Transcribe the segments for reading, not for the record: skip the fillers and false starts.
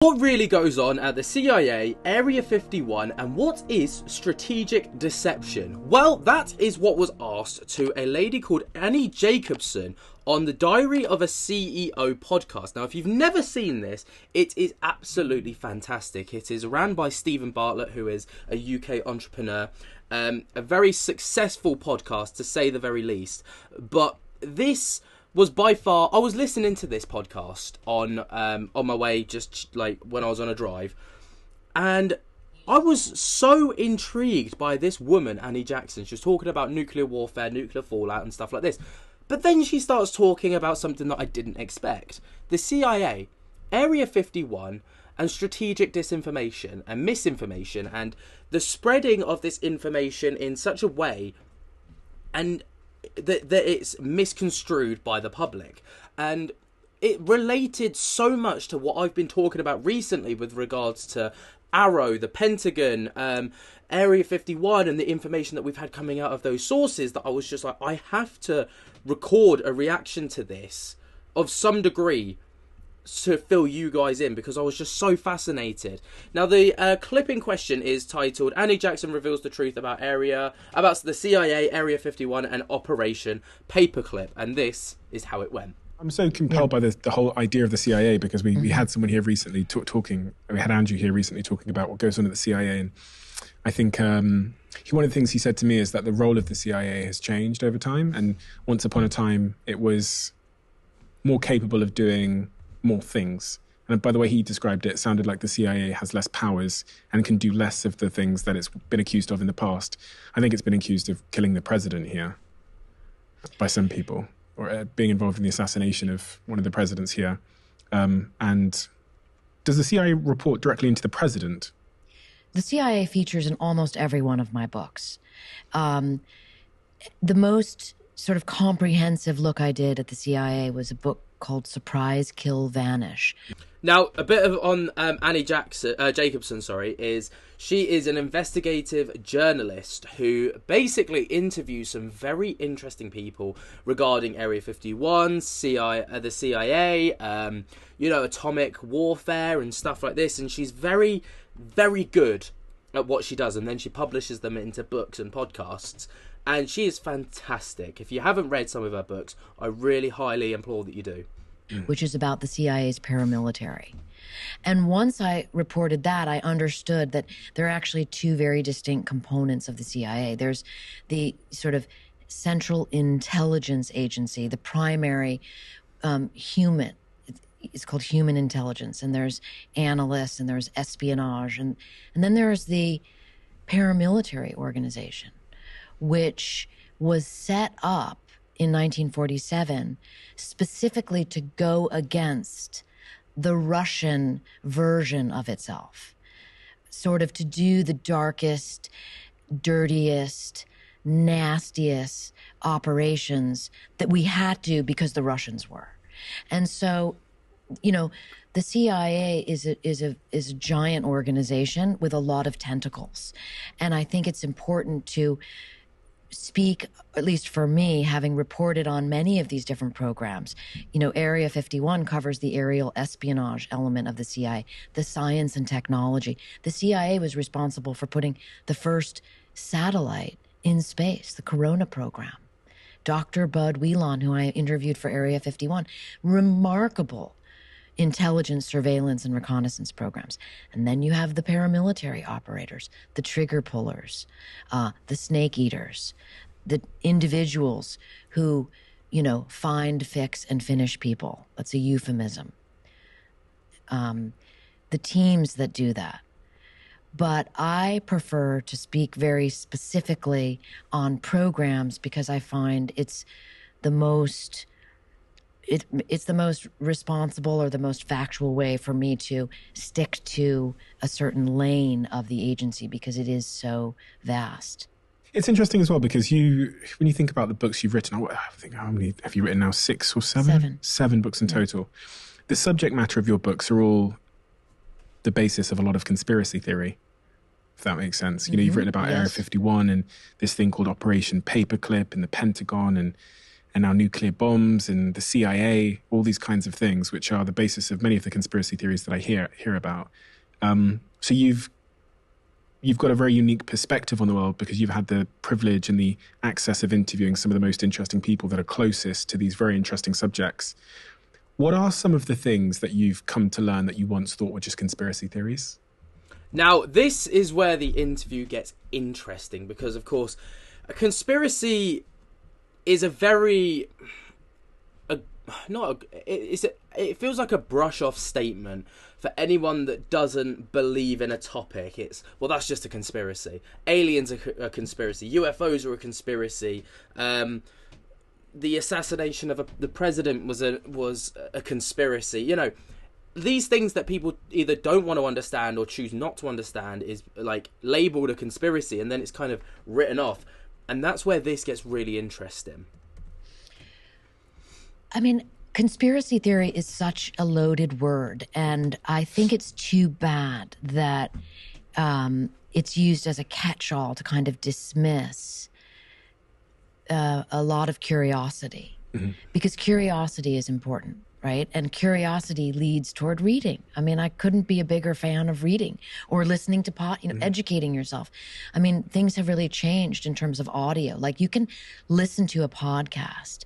What really goes on at the CIA, Area 51, and what is strategic deception? Well, that is what was asked to a lady called Annie Jacobson on the Diary of a CEO podcast. Now, if you've never seen this, it is absolutely fantastic. It is ran by Stephen Bartlett, who is a UK entrepreneur, a very successful podcast, to say the very least. But this was by far, I was listening to this podcast on my way, just like when I was on a drive, and I was so intrigued by this woman, Annie Jackson. She was talking about nuclear warfare, nuclear fallout and stuff like this. But then she starts talking about something that I didn't expect. The CIA, Area 51, and strategic disinformation and misinformation, and the spreading of this information in such a way and that it's misconstrued by the public. And it related so much to what I've been talking about recently with regards to Arrow, the Pentagon, Area 51, and the information that we've had coming out of those sources, that I was just like, I have to record a reaction to this of some degree to fill you guys in, because I was just so fascinated. Now, the clip in question is titled "Annie Jackson Reveals the Truth about the CIA, Area 51, and Operation Paperclip," and this is how it went. I'm so compelled by the whole idea of the CIA, because we had someone here recently talking. We had Andrew here recently talking about what goes on at the CIA, and I think one of the things he said to me is that the role of the CIA has changed over time, and once upon a time it was more capable of doing more things. And by the way he described it, it sounded like the CIA has less powers and can do less of the things that it's been accused of in the past. I think it's been accused of killing the president here by some people, or being involved in the assassination of one of the presidents here. And does the CIA report directly into the president? The CIA features in almost every one of my books. The most sort of comprehensive look I did at the CIA was a book called Surprise, Kill, Vanish. Now, a bit on Annie Jacobson, is she is an investigative journalist who basically interviews some very interesting people regarding Area 51, the CIA, atomic warfare and stuff like this. And she's very, very good at what she does. And then she publishes them into books and podcasts. And she is fantastic. If you haven't read some of her books, I really highly implore that you do. Which is about the CIA's paramilitary. And once I reported that, I understood that there are actually two very distinct components of the CIA. There's the sort of Central Intelligence Agency, the primary human. It's called human intelligence. And there's analysts, and there's espionage. And then there's the paramilitary organization, which was set up in 1947 specifically to go against the Russian version of itself, sort of to do the darkest, dirtiest, nastiest operations that we had to because the Russians were. And so, the CIA is a giant organization with a lot of tentacles. And I think it's important to speak, at least for me, having reported on many of these different programs. Area 51 covers the aerial espionage element of the CIA, the science and technology. The CIA was responsible for putting the first satellite in space, the Corona program. Dr. Bud Whelan, who I interviewed for Area 51, remarkable intelligence, surveillance, and reconnaissance programs. And then you have the paramilitary operators, the trigger pullers, the snake eaters, the individuals who, find, fix, and finish people. That's a euphemism. The teams that do that. But I prefer to speak very specifically on programs because I find it's the most responsible or the most factual way for me to stick to a certain lane of the agency, because it is so vast. It's interesting as well, because when you think about the books you've written, I think, how many have you written now? 6 or 7? 7 books in total. The subject matter of your books are all the basis of a lot of conspiracy theory, if that makes sense. You've written about Area 51 and this thing called Operation Paperclip and the Pentagon, and and now nuclear bombs and the CIA, all these kinds of things, which are the basis of many of the conspiracy theories that I hear about. So you've got a very unique perspective on the world because you've had the privilege and the access of interviewing some of the most interesting people that are closest to these very interesting subjects. What are some of the things that you've come to learn that you once thought were just conspiracy theories? Now, this is where the interview gets interesting because, of course, a conspiracy is a very... it feels like a brush-off statement for anyone that doesn't believe in a topic. It's, well, that's just a conspiracy. Aliens are a conspiracy. UFOs are a conspiracy. The assassination of the president was a conspiracy. You know, these things that people either don't want to understand or choose not to understand is like labeled a conspiracy, and then it's kind of written off. And that's where this gets really interesting. I mean, conspiracy theory is such a loaded word, and I think it's too bad that it's used as a catch-all to kind of dismiss a lot of curiosity, because curiosity is important, right? And curiosity leads toward reading. I mean, I couldn't be a bigger fan of reading or listening to educating yourself. I mean, things have really changed in terms of audio. Like, you can listen to a podcast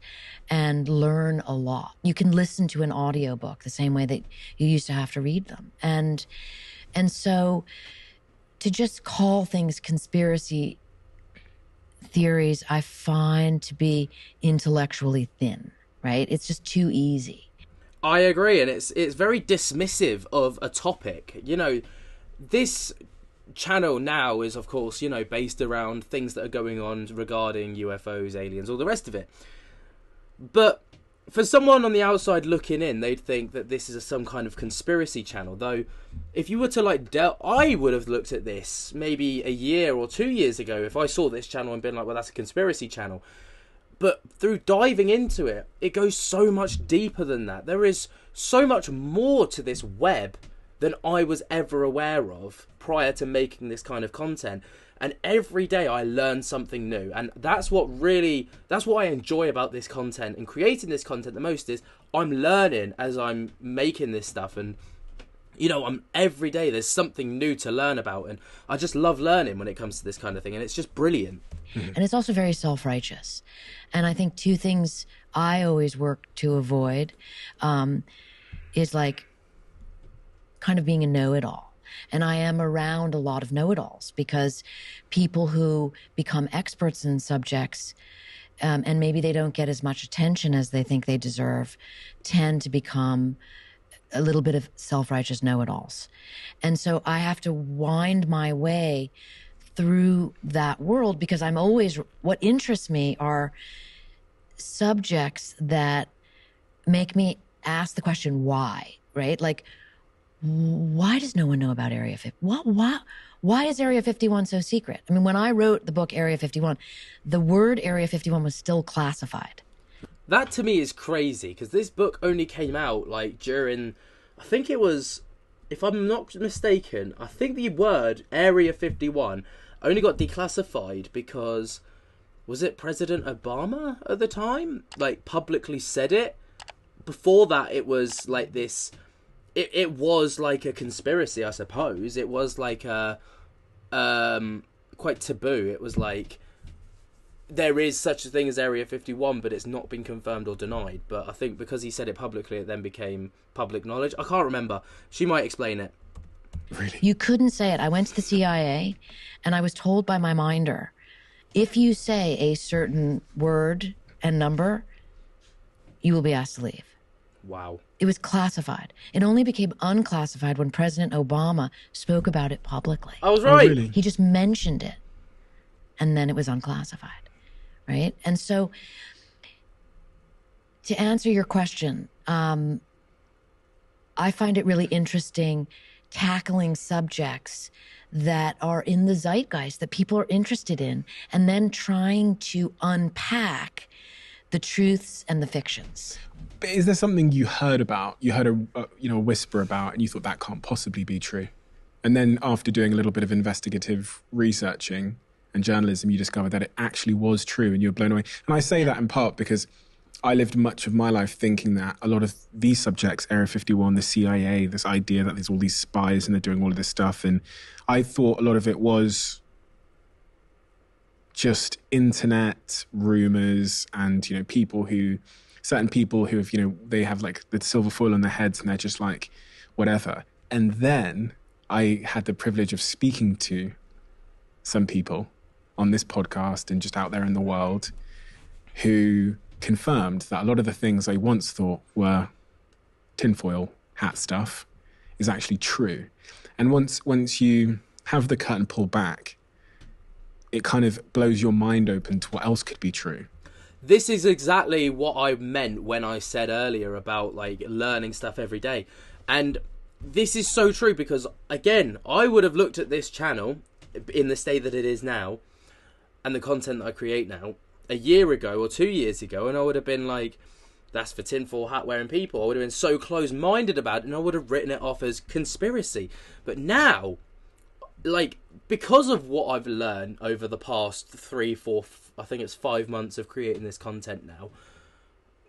and learn a lot. You can listen to an audiobook the same way that you used to have to read them. And so to just call things conspiracy theories, I find to be intellectually thin, right? It's just too easy. I agree, and it's very dismissive of a topic. You know, this channel now is, of course, you know, based around things that are going on regarding UFOs, aliens, all the rest of it. But for someone on the outside looking in, they'd think that this is some kind of conspiracy channel. Though, if you were to I would have looked at this maybe a year or 2 years ago if I saw this channel and been like, well, that's a conspiracy channel. But through diving into it, it goes so much deeper than that. There is so much more to this web than I was ever aware of prior to making this kind of content. And every day I learn something new. And that's what I enjoy about this content and creating this content the most, is I'm learning as I'm making this stuff. And, you know, every day there's something new to learn about. And I just love learning when it comes to this kind of thing. And it's just brilliant. And it's also very self-righteous. And I think two things I always work to avoid is like kind of being a know-it-all. And I am around a lot of know-it-alls because people who become experts in subjects and maybe they don't get as much attention as they think they deserve tend to become a little bit of self-righteous know-it-alls. And so I have to wind my way through that world because what interests me are subjects that make me ask the question, why, right? Like, why does no one know about Area 51? Why is Area 51 so secret? I mean, when I wrote the book Area 51, the word Area 51 was still classified. That to me is crazy because this book only came out like during, I think it was, if I'm not mistaken, I think the word Area 51 only got declassified because, was it President Obama at the time? Like, publicly said it. Before that, it was like this... It was like a conspiracy, I suppose. It was like a quite taboo. It was like there is such a thing as Area 51, but it's not been confirmed or denied. But I think because he said it publicly, it then became public knowledge. I can't remember. She might explain it. Really? You couldn't say it. I went to the CIA, and I was told by my minder, if you say a certain word and number, you will be asked to leave. Wow. It was classified. It only became unclassified when President Obama spoke about it publicly. I was right. Oh, really? He just mentioned it, and then it was unclassified, right? And so, to answer your question, I find it really interesting tackling subjects that are in the zeitgeist that people are interested in, and then trying to unpack the truths and the fictions. But is there something you heard about, you heard a whisper about, and you thought that can't possibly be true? And then after doing a little bit of investigative researching and journalism, you discovered that it actually was true and you were blown away. And I say that in part because I lived much of my life thinking that a lot of these subjects, Area 51, the CIA, this idea that there's all these spies and they're doing all of this stuff. And I thought a lot of it was just internet rumors and, you know, certain people who have, you know, they have like the silver foil on their heads and they're just like, whatever. And then I had the privilege of speaking to some people on this podcast and just out there in the world who confirmed that a lot of the things I once thought were tinfoil hat stuff is actually true. And once you have the curtain pulled back, it kind of blows your mind open to what else could be true. This is exactly what I meant when I said earlier about like learning stuff every day. And this is so true because, again, I would have looked at this channel in the state that it is now and the content that I create now a year ago or 2 years ago, and I would have been like, that's for tinfoil hat wearing people. I would have been so close-minded about it and I would have written it off as conspiracy. But now, like, because of what I've learned over the past 3, 4, I think it's 5 months of creating this content now,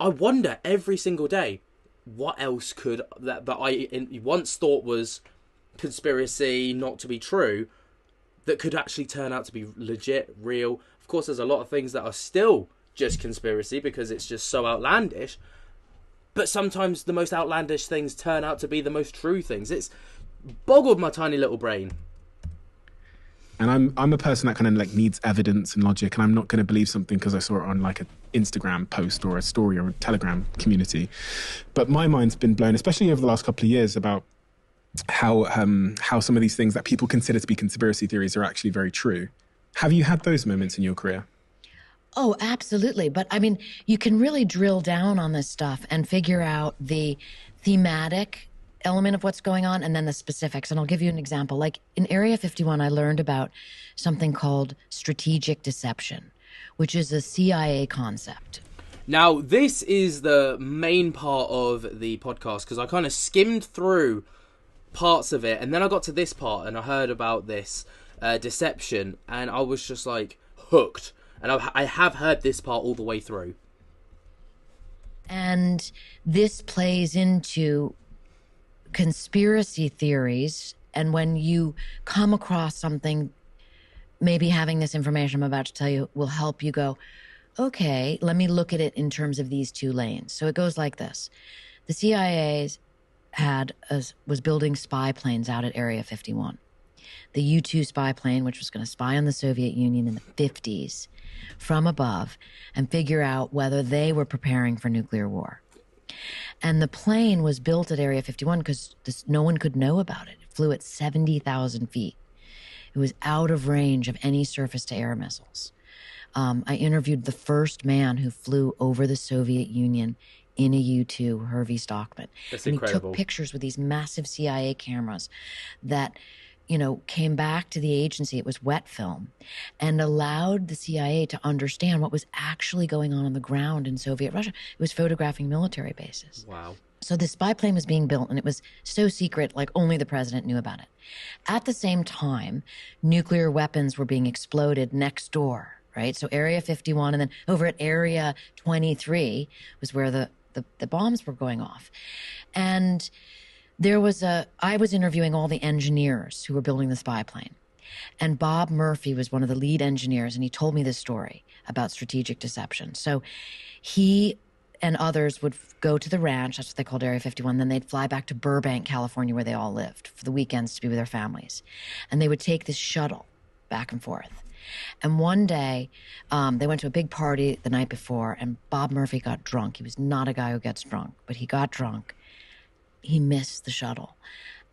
I wonder every single day what else could that I once thought was conspiracy, not to be true, that could actually turn out to be legit, real. Of course, there's a lot of things that are still just conspiracy because it's just so outlandish. But sometimes the most outlandish things turn out to be the most true things. It's boggled my tiny little brain. And I'm a person that kind of like needs evidence and logic, and I'm not going to believe something because I saw it on like an Instagram post or a story or a Telegram community. But my mind's been blown, especially over the last couple of years, about how some of these things that people consider to be conspiracy theories are actually very true. Have you had those moments in your career? Oh, absolutely. But I mean, you can really drill down on this stuff and figure out the thematic element of what's going on and then the specifics. And I'll give you an example. Like in Area 51, I learned about something called strategic deception, which is a CIA concept. Now, this is the main part of the podcast because I kind of skimmed through parts of it and then I got to this part and I heard about this deception and I was just like hooked. And I have heard this part all the way through. And this plays into conspiracy theories. And when you come across something, maybe having this information I'm about to tell you will help you go, okay, let me look at it in terms of these two lanes. So it goes like this. The CIA was building spy planes out at Area 51. The U-2 spy plane, which was going to spy on the Soviet Union in the 50s from above and figure out whether they were preparing for nuclear war. And the plane was built at Area 51 because no one could know about it. It flew at 70,000 feet. It was out of range of any surface-to-air missiles. I interviewed the first man who flew over the Soviet Union in a U-2, Hervey Stockman. That's and incredible. He took pictures with these massive CIA cameras that, you know, came back to the agency. It was wet film and allowed the CIA to understand what was actually going on the ground in Soviet Russia. It was photographing military bases. Wow. So the spy plane was being built and it was so secret, like only the president knew about it. At the same time, nuclear weapons were being exploded next door, right? So Area 51 and then over at Area 23 was where the bombs were going off. And I was interviewing all the engineers who were building the spy plane. And Bob Murphy was one of the lead engineers, and he told me this story about strategic deception. So he and others would go to the ranch, that's what they called Area 51, then they'd fly back to Burbank, California, where they all lived, for the weekends to be with their families. And they would take this shuttle back and forth. And one day, they went to a big party the night before, and Bob Murphy got drunk. He was not a guy who gets drunk, but he got drunk. He missed the shuttle.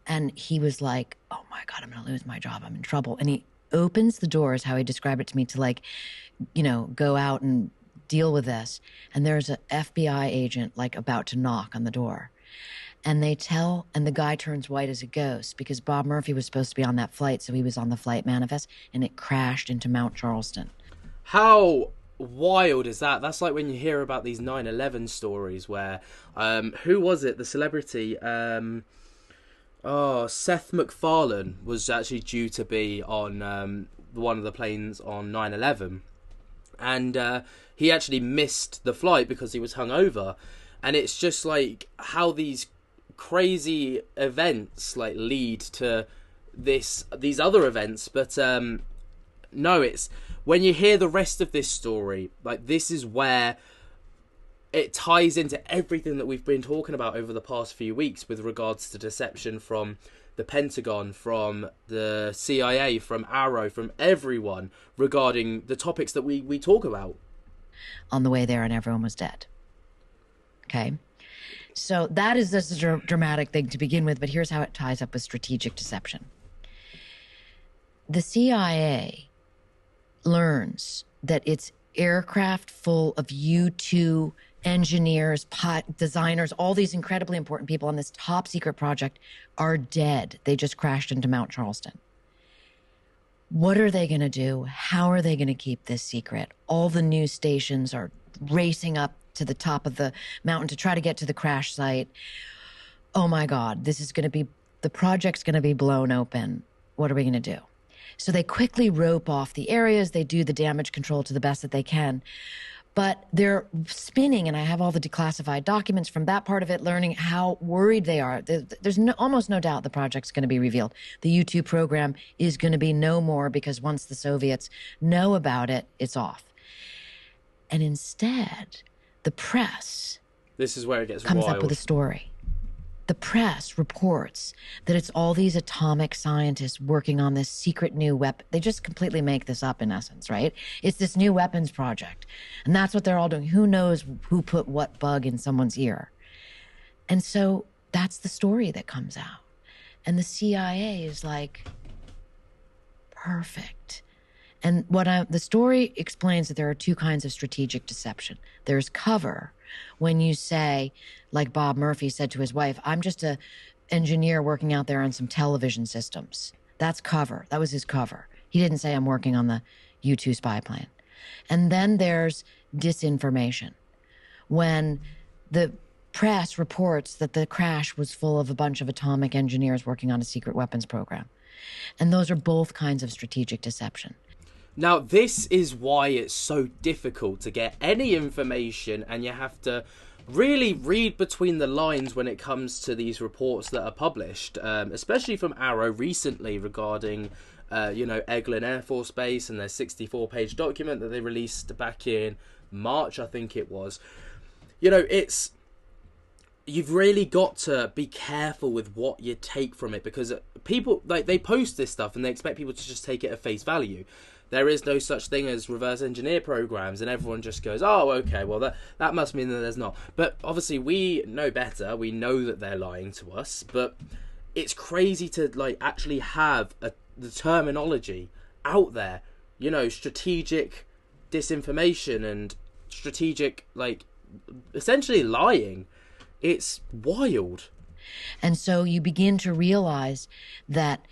And he was like, oh my God, I'm going to lose my job. I'm in trouble. And he opens the doors, how he described it to me, to like, you know, go out and deal with this. And there's an FBI agent like about to knock on the door. And the guy turns white as a ghost because Bob Murphy was supposed to be on that flight. So he was on the flight manifest and it crashed into Mount Charleston. How wild is that? That's like when you hear about these 9/11 stories where who was it, the celebrity Seth MacFarlane was actually due to be on one of the planes on 9/11 and he actually missed the flight because he was hungover. And it's just like how these crazy events like lead to these other events. But no, it's when you hear the rest of this story, like this is where it ties into everything that we've been talking about over the past few weeks with regards to deception from the Pentagon, from the CIA, from Arrow, from everyone regarding the topics that we talk about. On the way there, and everyone was dead. Okay? So that is this dramatic thing to begin with, but here's how it ties up with strategic deception. The CIA learns that its aircraft full of U-2 engineers, designers, all these incredibly important people on this top secret project are dead. They just crashed into Mount Charleston. What are they going to do? How are they going to keep this secret? All the news stations are racing up to the top of the mountain to try to get to the crash site. Oh my God, the project's going to be blown open. What are we going to do? So they quickly rope off the areas. They do the damage control to the best that they can. But they're spinning, and I have all the declassified documents from that part of it, learning how worried they are. There's almost no doubt the project's going to be revealed. The U-2 program is going to be no more because once the Soviets know about it, it's off. And instead, the press This is where it gets comes wild. up with a story. The press reports that it's all these atomic scientists working on this secret new weapon. They just completely make this up in essence, right? It's this new weapons project. And that's what they're all doing. Who knows who put what bug in someone's ear? And so that's the story that comes out. And the CIA is like, perfect. And the story explains that there are two kinds of strategic deception. There's cover, when you say, like Bob Murphy said to his wife, I'm just an engineer working out there on some television systems. That's cover. That was his cover. He didn't say I'm working on the U-2 spy plane. And then there's disinformation, when the press reports that the crash was full of a bunch of atomic engineers working on a secret weapons program. And those are both kinds of strategic deception. Now, this is why it's so difficult to get any information, and you have to really read between the lines when it comes to these reports that are published, especially from Arrow recently regarding, Eglin Air Force Base and their 64-page document that they released back in March, I think it was. You've really got to be careful with what you take from it, because people, they post this stuff and they expect people to just take it at face value. There is no such thing as reverse engineer programs, and everyone just goes, oh, okay, well, that must mean that there's not. But obviously we know better. We know that they're lying to us, but it's crazy to actually have the terminology out there, strategic disinformation and strategic, essentially lying. It's wild. And so you begin to realize that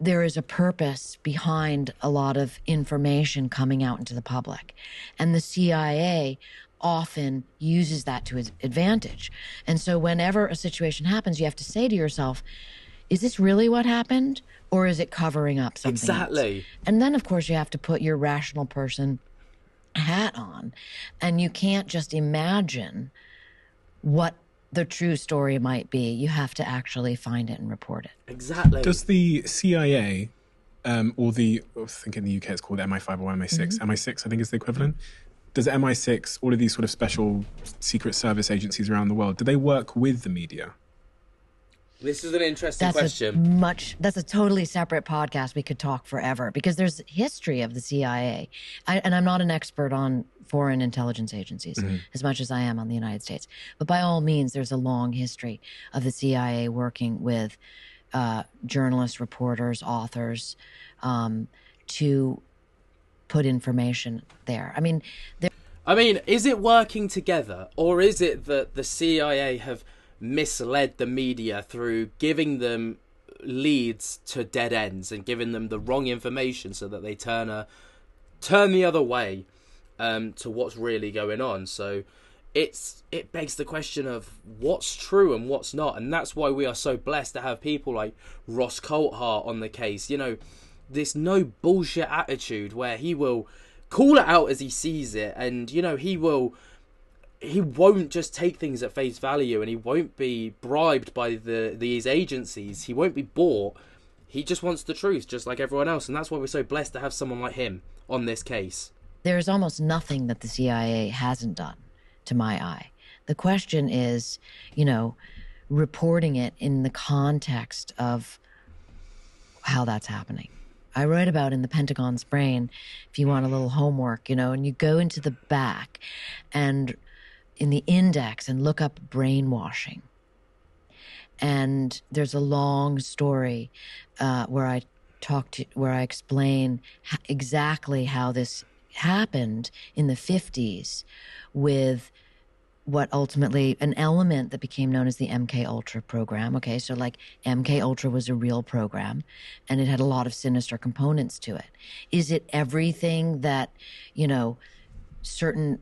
there is a purpose behind a lot of information coming out into the public. And the CIA often uses that to its advantage. And so whenever a situation happens, you have to say to yourself, is this really what happened? Or is it covering up something Exactly. else? And then, of course, you have to put your rational person hat on. And you can't just imagine what the true story might be. You have to actually find it and report it. Exactly. Does the CIA, I think in the UK it's called MI5 or MI6, MI6 I think is the equivalent. Does MI6, all of these sort of special secret service agencies around the world, do they work with the media? This is an interesting question. That's a totally separate podcast. We could talk forever, because there's history of the CIA. And I'm not an expert on foreign intelligence agencies as much as I am on the United States. But by all means, there's a long history of the CIA working with journalists, reporters, authors, to put information there. I mean, is it working together, or is it that the CIA have misled the media through giving them leads to dead ends and giving them the wrong information so that they turn the other way to what's really going on? So it begs the question of what's true and what's not, and that's why we are so blessed to have people like Ross Coulthart on the case. This no bullshit attitude where he will call it out as he sees it, and you know, he won't just take things at face value, and he won't be bribed by these agencies. He won't be bought. He just wants the truth, just like everyone else, and that's why we're so blessed to have someone like him on this case. There's almost nothing that the CIA hasn't done, to my eye. The question is, you know, reporting it in the context of how that's happening. I write about in the Pentagon's Brain, if you want a little homework, you know, and you go into the back and in the index and look up brainwashing. And there's a long story where I explain exactly how this happened in the 50s with what ultimately an element that became known as the MK Ultra program. Okay, so like MK Ultra was a real program and it had a lot of sinister components to it. Is it everything that, you know, certain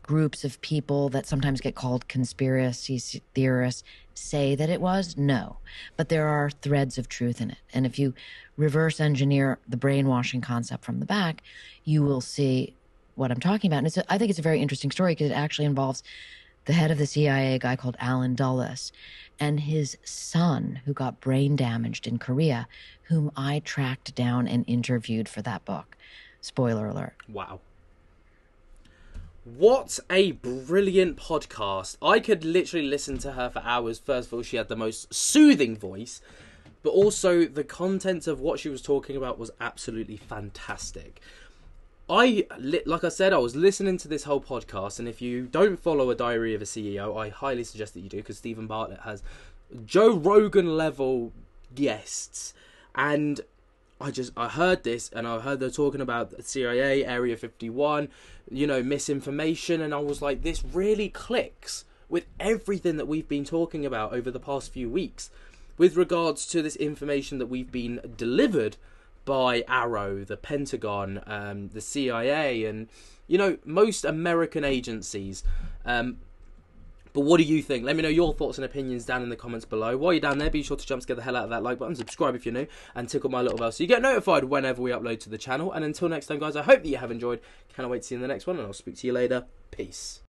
groups of people that sometimes get called conspiracy theorists say that it was? No. But there are threads of truth in it. And if you reverse engineer the brainwashing concept from the back, you will see what I'm talking about. And I think it's a very interesting story because it actually involves the head of the CIA, a guy called Alan Dulles, and his son, who got brain damaged in Korea, whom I tracked down and interviewed for that book. Spoiler alert. Wow. What a brilliant podcast. I could literally listen to her for hours. First of all, she had the most soothing voice, but also the content of what she was talking about was absolutely fantastic. Like I said, I was listening to this whole podcast, and if you don't follow A Diary of a CEO, I highly suggest that you do, because Stephen Bartlett has Joe Rogan level guests, and I heard this, and I heard they're talking about the CIA, Area 51, you know, misinformation, and I was like, this really clicks with everything that we've been talking about over the past few weeks with regards to this information that we've been delivered by Arrow, the Pentagon, the CIA, and, you know, most American agencies. But what do you think? Let me know your thoughts and opinions down in the comments below. While you're down there, be sure to jump to get the hell out of that like button, subscribe if you're new, and tickle my little bell so you get notified whenever we upload to the channel. And until next time, guys, I hope that you have enjoyed. Can't wait to see you in the next one, and I'll speak to you later. Peace.